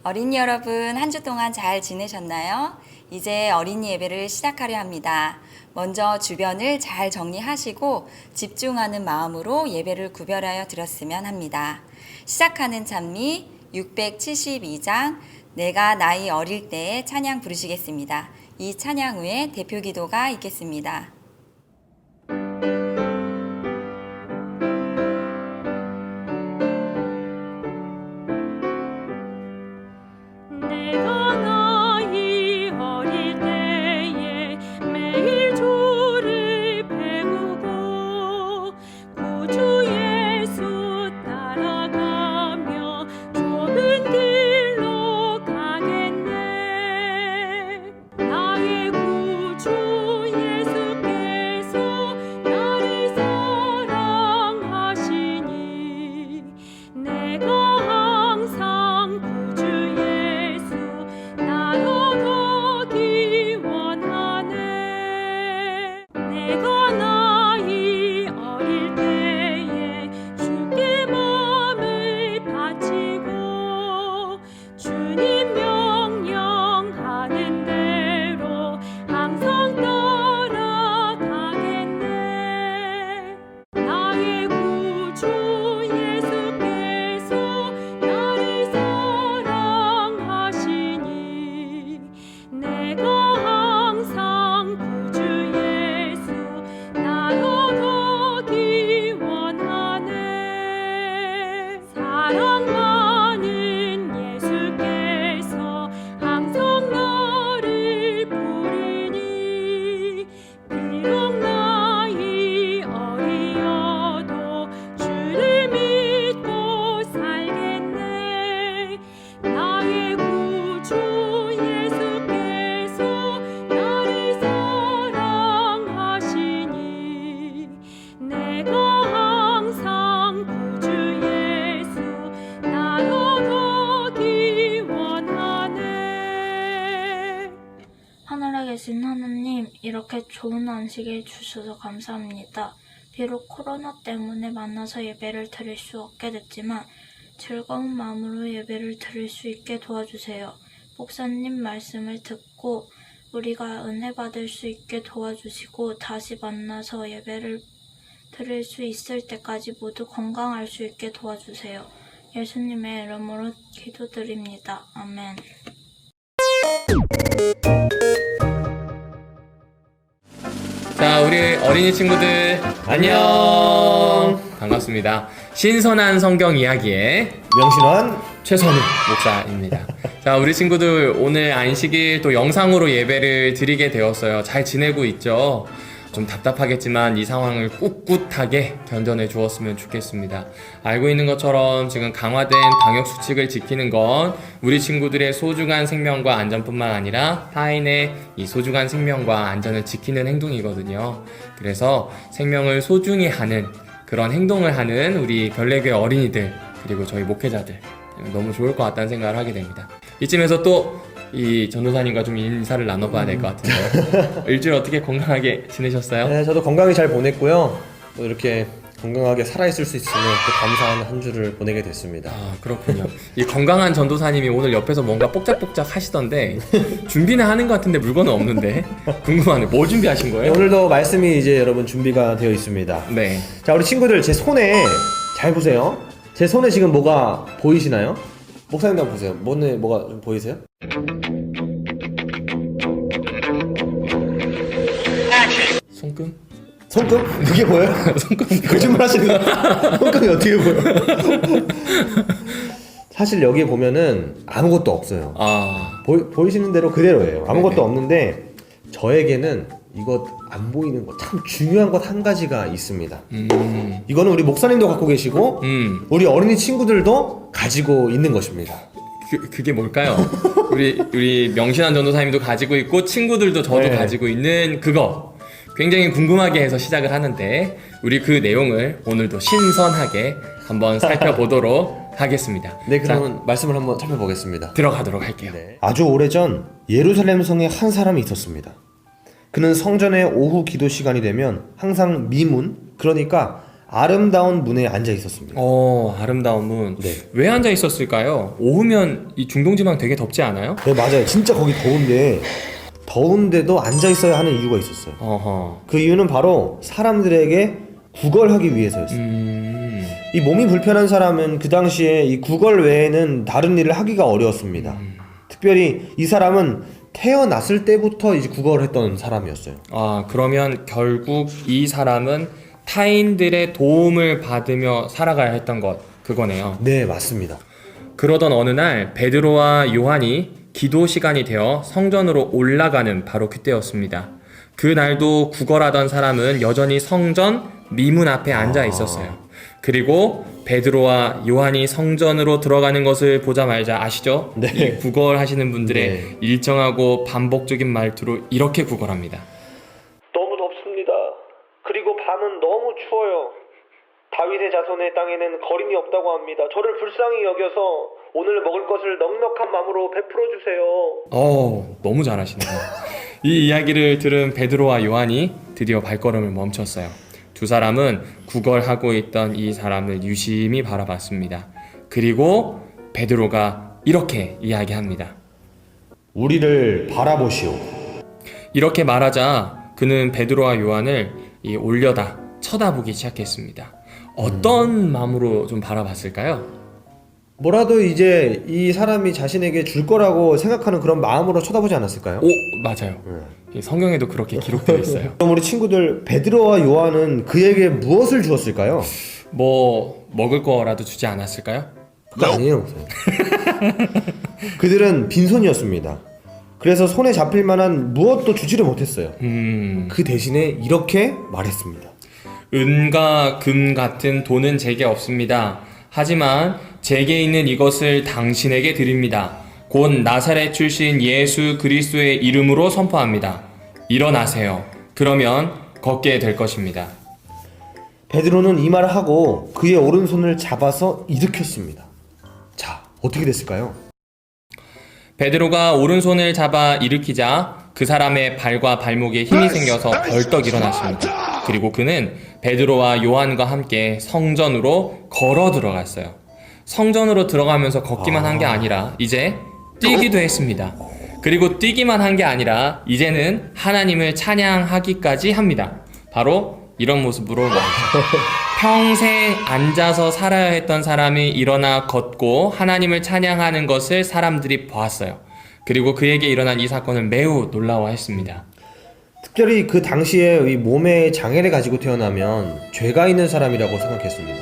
어린이 여러분, 한 주 동안 잘 지내셨나요? 이제 어린이 예배를 시작하려 합니다. 먼저 주변을 잘 정리하시고 집중하는 마음으로 예배를 구별하여 드렸으면 합니다. 시작하는 찬미 672장 내가 나이 어릴 때의 찬양 부르시겠습니다. 이 찬양 후에 대표 기도가 있겠습니다. 하늘에 계신 하느님, 이렇게 좋은 안식일 주셔서 감사합니다. 비록 코로나 때문에 만나서 예배를 드릴 수 없게 됐지만 즐거운 마음으로 예배를 드릴 수 있게 도와주세요. 목사님 말씀을 듣고 우리가 은혜 받을 수 있게 도와주시고 다시 만나서 예배를 드릴 수 있을 때까지 모두 건강할 수 있게 도와주세요. 예수님의 이름으로 기도드립니다. 아멘. 자, 우리 어린이 친구들 안녕. 반갑습니다. 신선한 성경 이야기의 명신환 최선우 목사입니다. 자, 우리 친구들 오늘 안식일 또 영상으로 예배를 드리게 되었어요. 잘 지내고 있죠? 좀 답답하겠지만 이 상황을 꿋꿋하게 견뎌내 주었으면 좋겠습니다. 알고 있는 것처럼 지금 강화된 방역수칙을 지키는 건 우리 친구들의 소중한 생명과 안전뿐만 아니라 타인의 이 소중한 생명과 안전을 지키는 행동이거든요. 그래서 생명을 소중히 하는 그런 행동을 하는 우리 별내교회 어린이들 그리고 저희 목회자들 너무 좋을 것 같다는 생각을 하게 됩니다. 이쯤에서 또 이 전도사님과 좀 인사를 나눠봐야 될 것 같은데 일주일 어떻게 건강하게 지내셨어요? 네, 저도 건강히 잘 보냈고요. 또 이렇게 건강하게 살아있을 수 있으면 또 감사한 한 주를 보내게 됐습니다. 아, 그렇군요. 이 건강한 전도사님이 오늘 옆에서 뭔가 뽁짝뽁짝 하시던데 준비는 하는 것 같은데 물건은 없는데 궁금하네. 뭐 준비하신 네, 거예요? 오늘도 말씀이 이제 여러분 준비가 되어 있습니다. 네. 자, 우리 친구들 제 손에 잘 보세요. 제 손에 지금 뭐가 보이시나요? 목사님 한번 보세요. 뭐가 좀 보이세요? 손금? 손금? 그게 보여요? 손금. 거짓말 하시는 손금이 어떻게 보여? 사실 여기에 보면은 아무것도 없어요. 아, 보이시는 대로 그대로예요. 아무것도 네네. 없는데 저에게는 이것 안 보이는 것 참 중요한 것 한 가지가 있습니다. 이거는 우리 목사님도 갖고 계시고 우리 어린이 친구들도 가지고 있는 것입니다. 그게 뭘까요? 우리 명신한 전도사님도 가지고 있고 친구들도 저도 네. 가지고 있는 그거 굉장히 궁금하게 해서 시작을 하는데 우리 그 내용을 오늘도 신선하게 한번 살펴보도록 하겠습니다. 네, 그러면 말씀을 한번 살펴보겠습니다. 들어가도록 할게요. 네. 아주 오래전 예루살렘 성에 한 사람이 있었습니다. 그는 성전의 오후 기도 시간이 되면 항상 미문, 그러니까 아름다운 문에 앉아 있었습니다. 아름다운 문. 네. 왜 앉아 있었을까요? 오후면 이 중동지방 되게 덥지 않아요? 네, 맞아요. 진짜 거기 더운데도 앉아 있어야 하는 이유가 있었어요. 어허. 그 이유는 바로 사람들에게 구걸하기 위해서였어요. 이 몸이 불편한 사람은 그 당시에 이 구걸 외에는 다른 일을 하기가 어려웠습니다. 특별히 이 사람은 태어났을 때부터 이제 구걸을 했던 사람이었어요. 그러면 결국 이 사람은 타인들의 도움을 받으며 살아가야 했던 것, 그거네요. 네, 맞습니다. 그러던 어느 날 베드로와 요한이 기도 시간이 되어 성전으로 올라가는 바로 그때였습니다. 그날도 구걸하던 사람은 여전히 성전 미문 앞에 앉아 있었어요. 그리고 베드로와 요한이 성전으로 들어가는 것을 보자마자 아시죠? 네. 이 구걸하시는 분들의 네. 일정하고 반복적인 말투로 이렇게 구걸합니다. 너무 덥습니다. 그리고 밤은 너무 추워요. 다윗의 자손의 땅에는 거림이 없다고 합니다. 저를 불쌍히 여겨서 오늘 먹을 것을 넉넉한 마음으로 베풀어 주세요. 너무 잘하시네요. 이 이야기를 들은 베드로와 요한이 드디어 발걸음을 멈췄어요. 두 사람은 구걸하고 있던 이 사람을 유심히 바라봤습니다. 그리고 베드로가 이렇게 이야기합니다. 우리를 바라보시오. 이렇게 말하자 그는 베드로와 요한을 올려다 쳐다보기 시작했습니다. 어떤 마음으로 좀 바라봤을까요? 뭐라도 이제 이 사람이 자신에게 줄 거라고 생각하는 그런 마음으로 쳐다보지 않았을까요? 맞아요. 성경에도 그렇게 기록되어 있어요. 그럼 우리 친구들, 베드로와 요한은 그에게 무엇을 주었을까요? 뭐 먹을 거라도 주지 않았을까요? 그거 아니에요. 그들은 빈손이었습니다. 그래서 손에 잡힐 만한 무엇도 주지를 못했어요. 그 대신에 이렇게 말했습니다. 은과 금 같은 돈은 제게 없습니다. 하지만 제게 있는 이것을 당신에게 드립니다. 곧 나사렛 출신 예수 그리스도의 이름으로 선포합니다. 일어나세요. 그러면 걷게 될 것입니다. 베드로는 이 말을 하고 그의 오른손을 잡아서 일으켰습니다. 자, 어떻게 됐을까요? 베드로가 오른손을 잡아 일으키자 그 사람의 발과 발목에 힘이 생겨서 벌떡 일어났습니다. 그리고 그는 베드로와 요한과 함께 성전으로 걸어 들어갔어요. 성전으로 들어가면서 걷기만 한 게 아니라 이제 뛰기도 했습니다. 그리고 뛰기만 한 게 아니라 이제는 하나님을 찬양하기까지 합니다. 바로 이런 모습으로 말이죠. 평생 앉아서 살아야 했던 사람이 일어나 걷고 하나님을 찬양하는 것을 사람들이 보았어요. 그리고 그에게 일어난 이 사건을 매우 놀라워했습니다. 특별히 그 당시에 이 몸에 장애를 가지고 태어나면 죄가 있는 사람이라고 생각했습니다.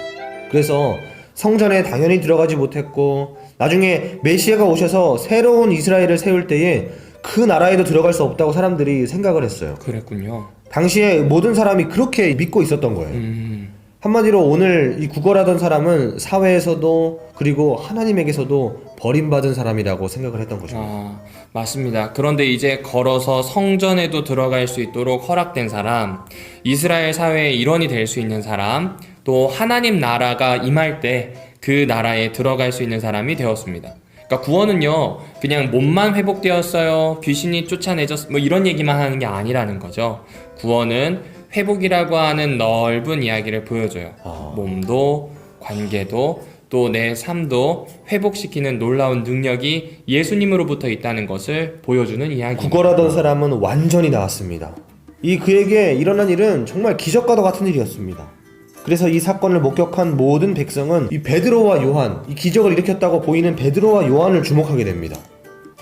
그래서 성전에 당연히 들어가지 못했고 나중에 메시아가 오셔서 새로운 이스라엘을 세울 때에 그 나라에도 들어갈 수 없다고 사람들이 생각을 했어요. 그랬군요. 당시에 모든 사람이 그렇게 믿고 있었던 거예요. 한마디로 오늘 이 구걸하던 사람은 사회에서도 그리고 하나님에게서도 버림받은 사람이라고 생각을 했던 것입니다. 맞습니다. 그런데 이제 걸어서 성전에도 들어갈 수 있도록 허락된 사람, 이스라엘 사회의 일원이 될 수 있는 사람, 또 하나님 나라가 임할 때 그 나라에 들어갈 수 있는 사람이 되었습니다. 그러니까 구원은요, 그냥 몸만 회복되었어요, 귀신이 쫓아내졌어, 뭐 이런 얘기만 하는 게 아니라는 거죠. 구원은 회복이라고 하는 넓은 이야기를 보여줘요. 몸도, 관계도, 또 내 삶도 회복시키는 놀라운 능력이 예수님으로부터 있다는 것을 보여주는 이야기입니다. 구걸하던 사람은 완전히 나았습니다. 이 그에게 일어난 일은 정말 기적과도 같은 일이었습니다. 그래서 이 사건을 목격한 모든 백성은 이 베드로와 요한, 이 기적을 일으켰다고 보이는 베드로와 요한을 주목하게 됩니다.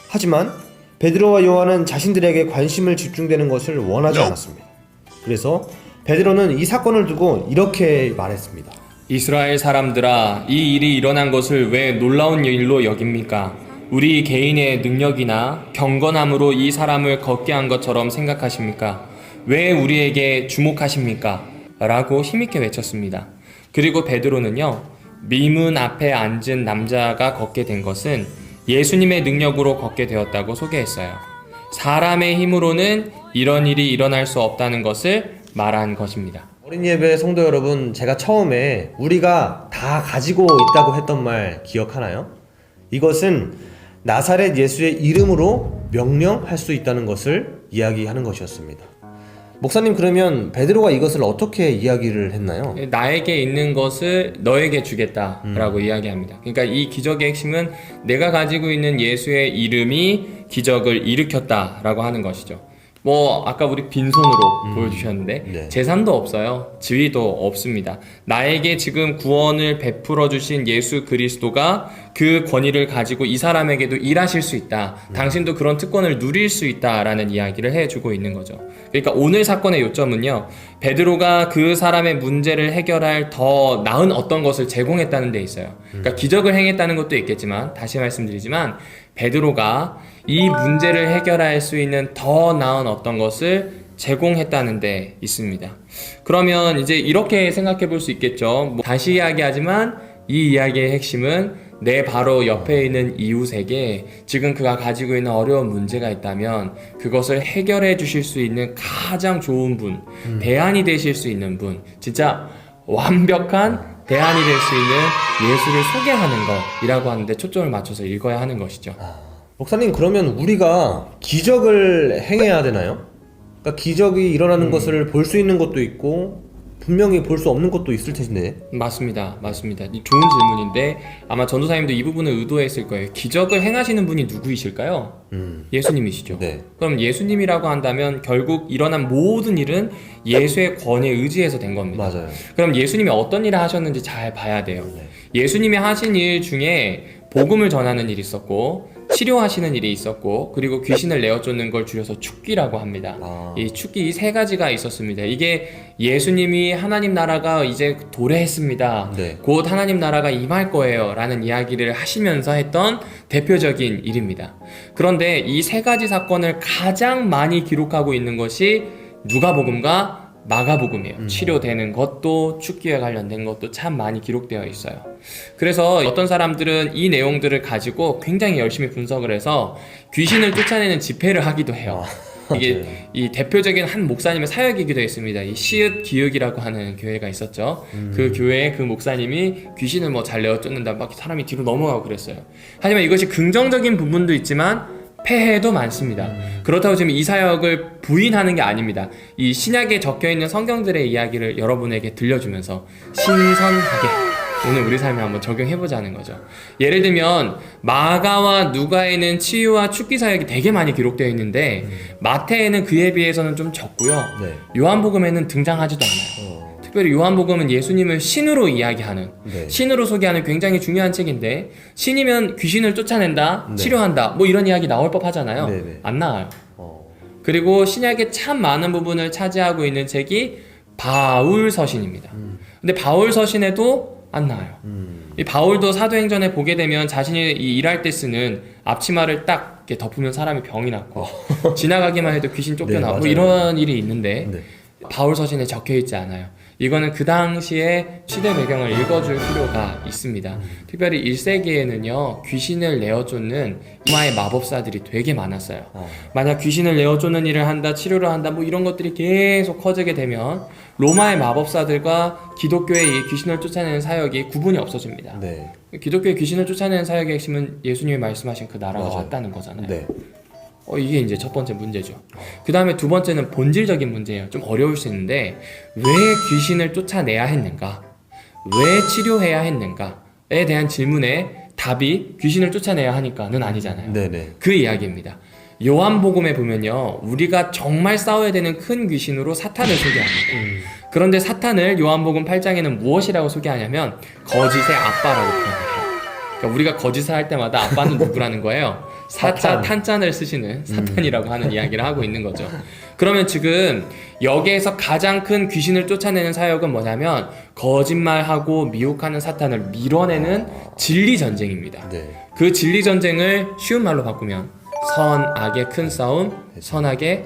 하지만 베드로와 요한은 자신들에게 관심을 집중되는 것을 원하지 않았습니다. 그래서 베드로는 이 사건을 두고 이렇게 말했습니다. 이스라엘 사람들아, 이 일이 일어난 것을 왜 놀라운 일로 여깁니까? 우리 개인의 능력이나 경건함으로 이 사람을 걷게 한 것처럼 생각하십니까? 왜 우리에게 주목하십니까? 라고 힘있게 외쳤습니다. 그리고 베드로는요, 미문 앞에 앉은 남자가 걷게 된 것은 예수님의 능력으로 걷게 되었다고 소개했어요. 사람의 힘으로는 이런 일이 일어날 수 없다는 것을 말한 것입니다. 어린 예배 성도 여러분, 제가 처음에 우리가 다 가지고 있다고 했던 말 기억하나요? 이것은 나사렛 예수의 이름으로 명령할 수 있다는 것을 이야기하는 것이었습니다. 목사님 그러면 베드로가 이것을 어떻게 이야기를 했나요? 나에게 있는 것을 너에게 주겠다라고 이야기합니다. 그러니까 이 기적의 핵심은 내가 가지고 있는 예수의 이름이 기적을 일으켰다라고 하는 것이죠. 뭐 아까 우리 빈손으로 보여주셨는데 네. 재산도 없어요. 지위도 없습니다. 나에게 지금 구원을 베풀어 주신 예수 그리스도가 그 권위를 가지고 이 사람에게도 일하실 수 있다. 당신도 그런 특권을 누릴 수 있다라는 이야기를 해주고 있는 거죠. 그러니까 오늘 사건의 요점은요, 베드로가 그 사람의 문제를 해결할 더 나은 어떤 것을 제공했다는 데 있어요. 그러니까 기적을 행했다는 것도 있겠지만, 다시 말씀드리지만 베드로가 이 문제를 해결할 수 있는 더 나은 어떤 것을 제공했다는 데 있습니다. 그러면 이제 이렇게 생각해 볼 수 있겠죠. 다시 이야기하지만 이 이야기의 핵심은 내 바로 옆에 있는 이웃에게 지금 그가 가지고 있는 어려운 문제가 있다면 그것을 해결해 주실 수 있는 가장 좋은 분, 대안이 되실 수 있는 분, 진짜 완벽한 대안이 될 수 있는 예수를 소개하는 것이라고 하는데 초점을 맞춰서 읽어야 하는 것이죠. 목사님 그러면 우리가 기적을 행해야 되나요? 그러니까 기적이 일어나는 것을 볼 수 있는 것도 있고 분명히 볼 수 없는 것도 있을 텐데. 맞습니다. 맞습니다. 좋은 질문인데 아마 전도사님도 이 부분을 의도했을 거예요. 기적을 행하시는 분이 누구이실까요? 예수님이시죠. 네. 그럼 예수님이라고 한다면 결국 일어난 모든 일은 예수의 권위에 의지해서 된 겁니다. 맞아요. 그럼 예수님이 어떤 일을 하셨는지 잘 봐야 돼요. 예수님이 하신 일 중에 복음을 전하는 일이 있었고 치료하시는 일이 있었고 그리고 귀신을 내어쫓는 걸 줄여서 축기라고 합니다. 이 축기 이 세 가지가 있었습니다. 이게 예수님이 하나님 나라가 이제 도래했습니다. 네. 곧 하나님 나라가 임할 거예요 라는 이야기를 하시면서 했던 대표적인 일입니다. 그런데 이 세 가지 사건을 가장 많이 기록하고 있는 것이 누가복음과 마가복음이에요. 치료되는 것도 축기에 관련된 것도 참 많이 기록되어 있어요. 그래서 어떤 사람들은 이 내용들을 가지고 굉장히 열심히 분석을 해서 귀신을 쫓아내는 집회를 하기도 해요. 이게 이 대표적인 한 목사님의 사역이기도 했습니다. 이 시읒 기읒이라고 하는 교회가 있었죠. 그 교회의 그 목사님이 귀신을 뭐 잘 내어쫓는다 막 사람이 뒤로 넘어가고 그랬어요. 하지만 이것이 긍정적인 부분도 있지만 폐해도 많습니다. 그렇다고 지금 이 사역을 부인하는 게 아닙니다. 이 신약에 적혀있는 성경들의 이야기를 여러분에게 들려주면서 신선하게 오늘 우리 삶에 한번 적용해보자는 거죠. 예를 들면 마가와 누가에는 치유와 축기 사역이 되게 많이 기록되어 있는데 마태에는 그에 비해서는 좀 적고요. 네. 요한복음에는 등장하지도 않아요. 특별히 요한복음은 예수님을 신으로 이야기하는, 네. 신으로 소개하는 굉장히 중요한 책인데 신이면 귀신을 쫓아낸다, 네. 치료한다 뭐 이런 이야기 나올 법 하잖아요. 네네. 안 나와요. 그리고 신약의 참 많은 부분을 차지하고 있는 책이 바울서신입니다. 근데 바울서신에도 안 나와요. 이 바울도 사도행전에 보게 되면 자신이 이 일할 때 쓰는 앞치마를 딱 이렇게 덮으면 사람이 병이 났고 지나가기만 해도 귀신 쫓겨나고 네, 뭐 이런 일이 있는데 네. 바울서신에 적혀있지 않아요. 이거는 그 당시에 시대 배경을 읽어줄 필요가 있습니다. 특별히 1세기에는요 귀신을 내어쫓는 로마의 마법사들이 되게 많았어요. 만약 귀신을 내어쫓는 일을 한다, 치료를 한다 뭐 이런 것들이 계속 커지게 되면 로마의 마법사들과 기독교의 이 귀신을 쫓아내는 사역이 구분이 없어집니다. 네. 기독교의 귀신을 쫓아내는 사역의 핵심은 예수님이 말씀하신 그 나라가 맞아요. 왔다는 거잖아요. 네. 이게 이제 첫 번째 문제죠. 그 다음에 두 번째는 본질적인 문제예요. 좀 어려울 수 있는데 왜 귀신을 쫓아내야 했는가? 왜 치료해야 했는가에 대한 질문에 답이 귀신을 쫓아내야 하니까는 아니잖아요. 네네. 그 이야기입니다. 요한복음에 보면요 우리가 정말 싸워야 되는 큰 귀신으로 사탄을 소개합니다. 그런데 사탄을 요한복음 8장에는 무엇이라고 소개하냐면 거짓의 아빠라고 표현해요. 그러니까 우리가 거짓을 할 때마다 아빠는 누구라는 거예요? 사자 탄짠을 쓰시는 사탄이라고 하는 이야기를 하고 있는 거죠. 그러면 지금 여기에서 가장 큰 귀신을 쫓아내는 사역은 뭐냐면 거짓말하고 미혹하는 사탄을 밀어내는 진리 전쟁입니다. 네. 그 진리 전쟁을 쉬운 말로 바꾸면 선악의 큰 싸움, 선악의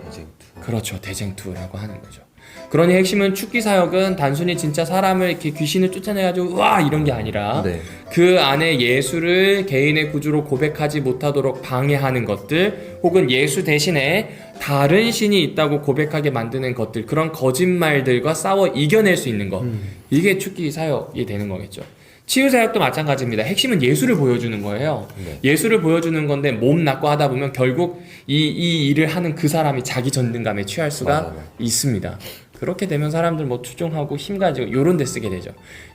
그렇죠 대쟁투라고 하는 거죠. 그러니 핵심은 축기 사역은 단순히 진짜 사람을 이렇게 귀신을 쫓아내가지고 와 이런 게 아니라 네. 그 안에 예수를 개인의 구주로 고백하지 못하도록 방해하는 것들 혹은 예수 대신에 다른 신이 있다고 고백하게 만드는 것들 그런 거짓말들과 싸워 이겨낼 수 있는 것 이게 축기 사역이 되는 거겠죠. 치유사역도 마찬가지입니다. 핵심은 예수를 보여주는 거예요. 네. 예수를 보여주는 건데 몸 낫고 하다 보면 결국 이 일을 하는 그 사람이 자기 전능감에 취할 수가 맞아요. 있습니다. 그렇게 되면 사람들 뭐 추종하고 힘 가지고 요런 데 쓰게 되죠.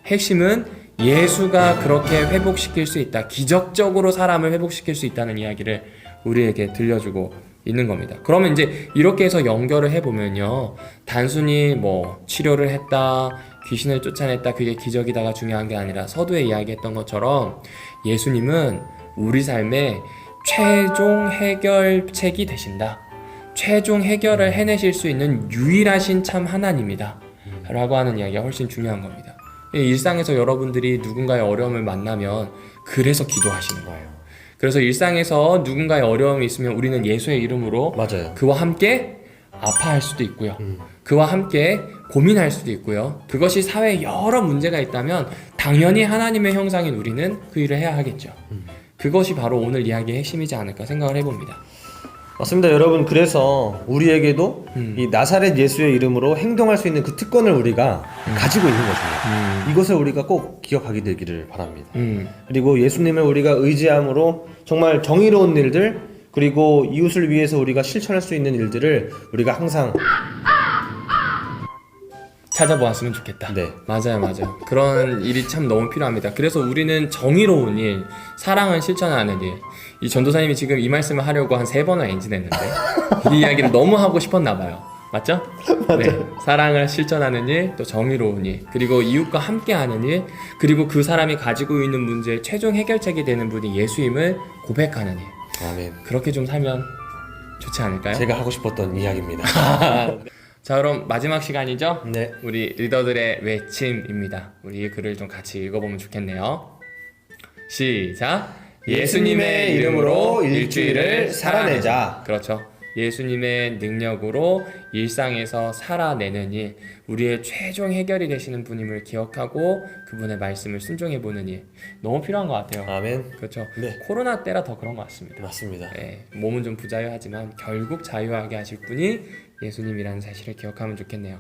핵심은 예수가 그렇게 회복시킬 수 있다. 기적적으로 사람을 회복시킬 수 있다는 이야기를 우리에게 들려주고 있는 겁니다. 그러면 이제 이렇게 해서 연결을 해보면요. 단순히 뭐 치료를 했다, 귀신을 쫓아냈다, 그게 기적이다가 중요한 게 아니라 서두에 이야기했던 것처럼 예수님은 우리 삶의 최종 해결책이 되신다. 최종 해결을 해내실 수 있는 유일하신 참 하나님이다. 라고 하는 이야기가 훨씬 중요한 겁니다. 일상에서 여러분들이 누군가의 어려움을 만나면 그래서 기도하시는 거예요. 그래서 일상에서 누군가의 어려움이 있으면 우리는 예수의 이름으로 맞아요. 그와 함께 아파할 수도 있고요. 그와 함께 고민할 수도 있고요. 그것이 사회에 여러 문제가 있다면 당연히 하나님의 형상인 우리는 그 일을 해야 하겠죠. 그것이 바로 오늘 이야기의 핵심이지 않을까 생각을 해봅니다. 맞습니다, 여러분. 그래서 우리에게도 이 나사렛 예수의 이름으로 행동할 수 있는 그 특권을 우리가 가지고 있는 것입니다. 이것을 우리가 꼭 기억하게 되기를 바랍니다. 그리고 예수님을 우리가 의지함으로 정말 정의로운 일들, 그리고 이웃을 위해서 우리가 실천할 수 있는 일들을 우리가 항상 찾아보았으면 좋겠다. 네. 맞아요. 그런 일이 참 너무 필요합니다. 그래서 우리는 정의로운 일, 사랑을 실천하는 일. 이 전도사님이 지금 이 말씀을 하려고 한 3번을 엔진했는데 이 이야기를 너무 하고 싶었나 봐요. 맞죠? 네. 사랑을 실천하는 일, 또 정의로운 일, 그리고 이웃과 함께하는 일, 그리고 그 사람이 가지고 있는 문제의 최종 해결책이 되는 분이 예수임을 고백하는 일. 아멘. 그렇게 좀 살면 좋지 않을까요? 제가 하고 싶었던 이야기입니다. 자, 그럼 마지막 시간이죠? 네. 우리 리더들의 외침입니다. 우리 이 글을 좀 같이 읽어보면 좋겠네요. 시작. 예수님의 이름으로 일주일을 살아내자. 그렇죠. 예수님의 능력으로 일상에서 살아내는 일, 우리의 최종 해결이 되시는 분임을 기억하고 그분의 말씀을 순종해보는 일, 너무 필요한 것 같아요. 아멘. 그렇죠. 네. 코로나 때라 더 그런 것 같습니다. 맞습니다. 네, 몸은 좀 부자유하지만 결국 자유하게 하실 분이 예수님이라는 사실을 기억하면 좋겠네요.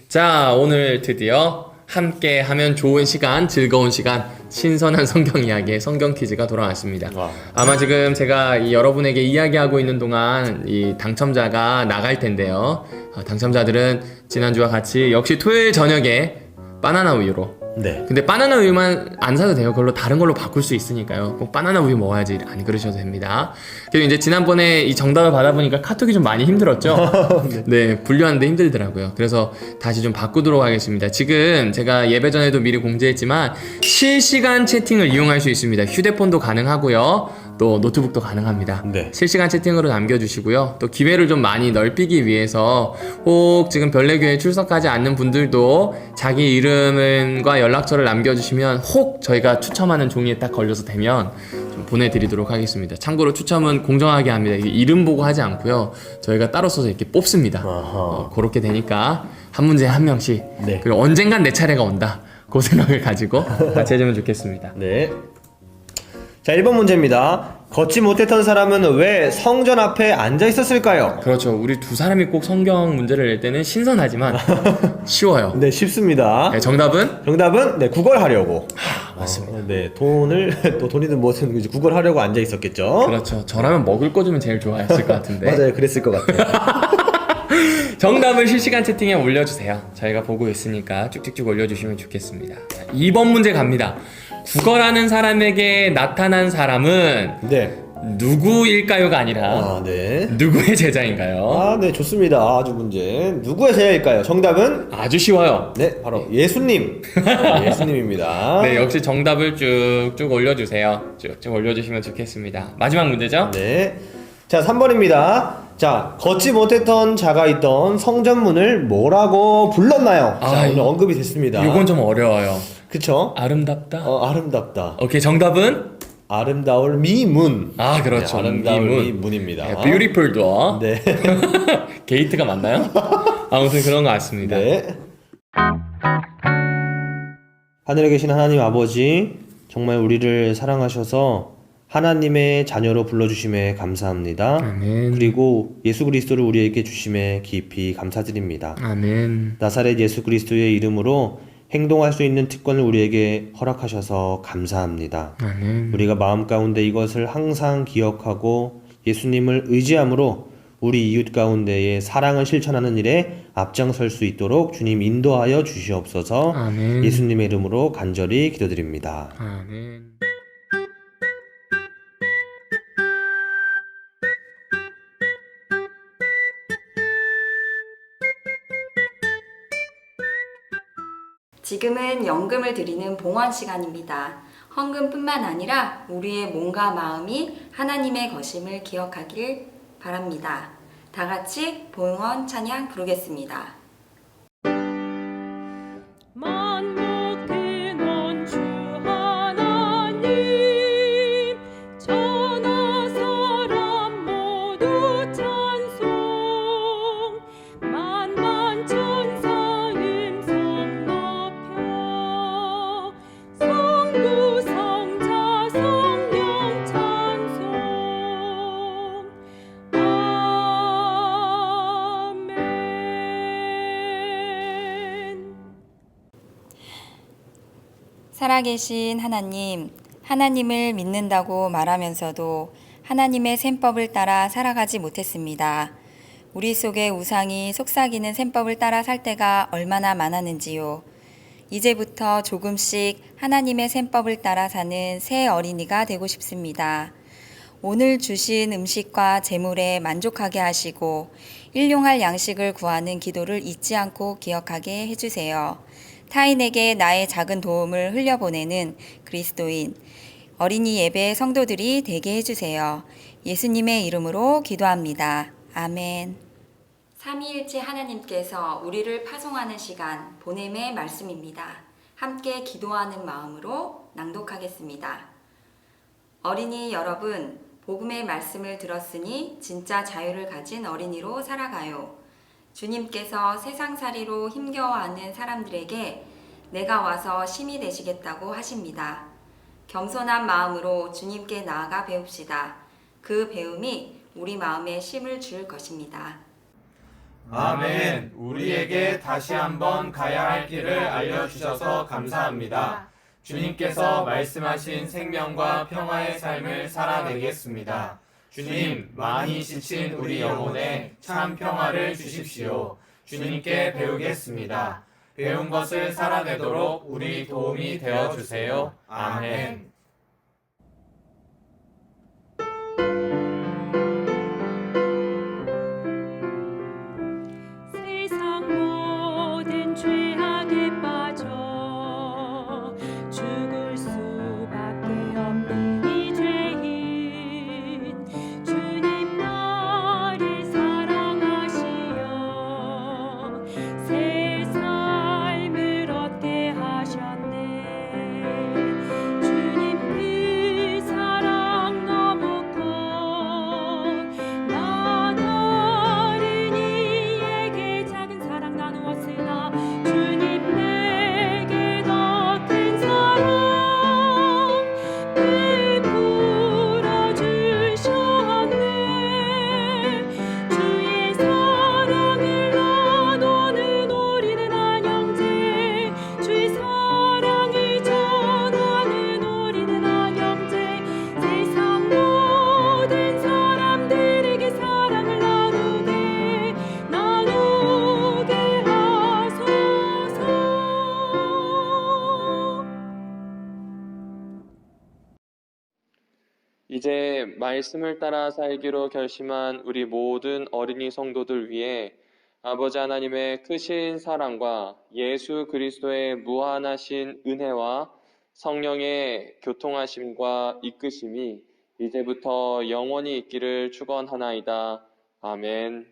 자, 오늘 드디어 함께 하면 좋은 시간, 즐거운 시간, 신선한 성경 이야기의 성경 퀴즈가 돌아왔습니다. 와. 아마 지금 제가 여러분에게 이야기하고 있는 동안 이 당첨자가 나갈 텐데요. 당첨자들은 지난주와 같이 역시 토요일 저녁에 바나나 우유로. 네. 근데 바나나 우유만 안 사도 돼요. 그걸로 다른 걸로 바꿀 수 있으니까요. 꼭 바나나 우유 먹어야지 안 그러셔도 됩니다. 그리고 이제 지난번에 이 정답을 받아보니까 카톡이 좀 많이 힘들었죠. 네, 분류하는데 힘들더라고요. 그래서 다시 좀 바꾸도록 하겠습니다. 지금 제가 예배 전에도 미리 공지했지만 실시간 채팅을 이용할 수 있습니다. 휴대폰도 가능하고요. 또 노트북도 가능합니다. 네. 실시간 채팅으로 남겨주시고요. 또 기회를 좀 많이 넓히기 위해서 혹 지금 별내교회에 출석하지 않는 분들도 자기 이름과 연락처를 남겨주시면 혹 저희가 추첨하는 종이에 딱 걸려서 되면 좀 보내드리도록 하겠습니다. 참고로 추첨은 공정하게 합니다. 이게 이름 보고 하지 않고요. 저희가 따로 써서 이렇게 뽑습니다. 그렇게 되니까 한 문제에 한 명씩. 네. 그리고 언젠간 내 차례가 온다. 그 생각을 가지고 같이 해주면 좋겠습니다. 네. 자, 1번 문제입니다. 걷지 못했던 사람은 왜 성전 앞에 앉아 있었을까요? 그렇죠. 우리 두 사람이 꼭 성경 문제를 낼 때는 신선하지만 쉬워요. 네, 쉽습니다. 네, 정답은? 정답은 네, 구걸하려고. 맞습니다. 네, 또 돈이든 뭐든 이제 구걸하려고 앉아 있었겠죠. 그렇죠. 저라면 먹을 거 주면 제일 좋아했을 것 같은데. 맞아요, 그랬을 것 같아요. 정답을 실시간 채팅에 올려주세요. 저희가 보고 있으니까 쭉쭉쭉 올려주시면 좋겠습니다. 자, 2번 문제 갑니다. 구걸하는 사람에게 나타난 사람은 네. 누구일까요가 아니라 네. 누구의 제자인가요? 네, 좋습니다. 아주 문제. 누구의 제자일까요? 정답은 아주 쉬워요. 네, 바로 예수님. 예수님입니다. 네, 역시 정답을 쭉쭉 올려주세요. 쭉쭉 올려주시면 좋겠습니다. 마지막 문제죠? 네. 자, 3번입니다. 자, 걷지 못했던 자가 있던 성전문을 뭐라고 불렀나요? 자, 오늘 언급이 됐습니다. 이건 좀 어려워요. 그쵸? 아름답다? 아름답다. 오케이, 정답은? 아름다울 미문. 그렇죠. 네, 아름다울 미문. 미문입니다. 네, beautiful door. 네. 게이트가 맞나요? 아무튼 그런 것 같습니다. 네. 하늘에 계신 하나님 아버지, 정말 우리를 사랑하셔서 하나님의 자녀로 불러주심에 감사합니다. 아멘. 그리고 예수 그리스도를 우리에게 주심에 깊이 감사드립니다. 아멘. 나사렛 예수 그리스도의 이름으로 행동할 수 있는 특권을 우리에게 허락하셔서 감사합니다. 아멘. 우리가 마음 가운데 이것을 항상 기억하고 예수님을 의지함으로 우리 이웃 가운데에 사랑을 실천하는 일에 앞장설 수 있도록 주님 인도하여 주시옵소서. 아멘. 예수님의 이름으로 간절히 기도드립니다. 아멘. 지금은 연금을 드리는 봉헌 시간입니다. 헌금뿐만 아니라 우리의 몸과 마음이 하나님의 것임을 기억하길 바랍니다. 다 같이 봉헌 찬양 부르겠습니다. 만복 근원 주 하나님 천하 사람 모두 찬송 만만천사 음성 높여 성부 성자 성령 찬송 아멘. 살아계신 하나님, 하나님을 믿는다고 말하면서도 하나님의 셈법을 따라 살아가지 못했습니다. 우리 속의 우상이 속삭이는 셈법을 따라 살 때가 얼마나 많았는지요. 이제부터 조금씩 하나님의 셈법을 따라 사는 새 어린이가 되고 싶습니다. 오늘 주신 음식과 재물에 만족하게 하시고 일용할 양식을 구하는 기도를 잊지 않고 기억하게 해주세요. 타인에게 나의 작은 도움을 흘려보내는 그리스도인 어린이 예배 성도들이 되게 해주세요. 예수님의 이름으로 기도합니다. 아멘. 삼위일체 하나님께서 우리를 파송하는 시간 보냄의 말씀입니다. 함께 기도하는 마음으로 낭독하겠습니다. 어린이 여러분, 복음의 말씀을 들었으니 진짜 자유를 가진 어린이로 살아가요. 주님께서 세상살이로 힘겨워하는 사람들에게 내가 와서 심이 되시겠다고 하십니다. 겸손한 마음으로 주님께 나아가 배웁시다. 그 배움이 우리 마음에 심을 줄 것입니다. 아멘. 우리에게 다시 한번 가야 할 길을 알려주셔서 감사합니다. 주님께서 말씀하신 생명과 평화의 삶을 살아내겠습니다. 주님, 많이 지친 우리 영혼에 참 평화를 주십시오. 주님께 배우겠습니다. 배운 것을 살아내도록 우리 도움이 되어주세요. 아멘. 세상 모든 죄악에 빠져 죽을 수밖에 없는 이 죄인 주님 나를 사랑하시어 새 삶을 얻게 하셨네. 주님 그 사랑 너무 커나 다른 이에게 작은 사랑 나누었으나 주님 내게 더 큰 사랑 베풀어 주셨네. 주의 사랑을 나누는 우리는 한 형제 주의 사랑을 전하는 우리는 한 형제 세상 모든 사람들에게 사랑을 나누게 하소서. 이제 말씀을 따라 살기로 결심한 우리 모든 어린이 성도들 위해 아버지 하나님의 크신 사랑과 예수 그리스도의 무한하신 은혜와 성령의 교통하심과 이끄심이 이제부터 영원히 있기를 축원하나이다. 아멘.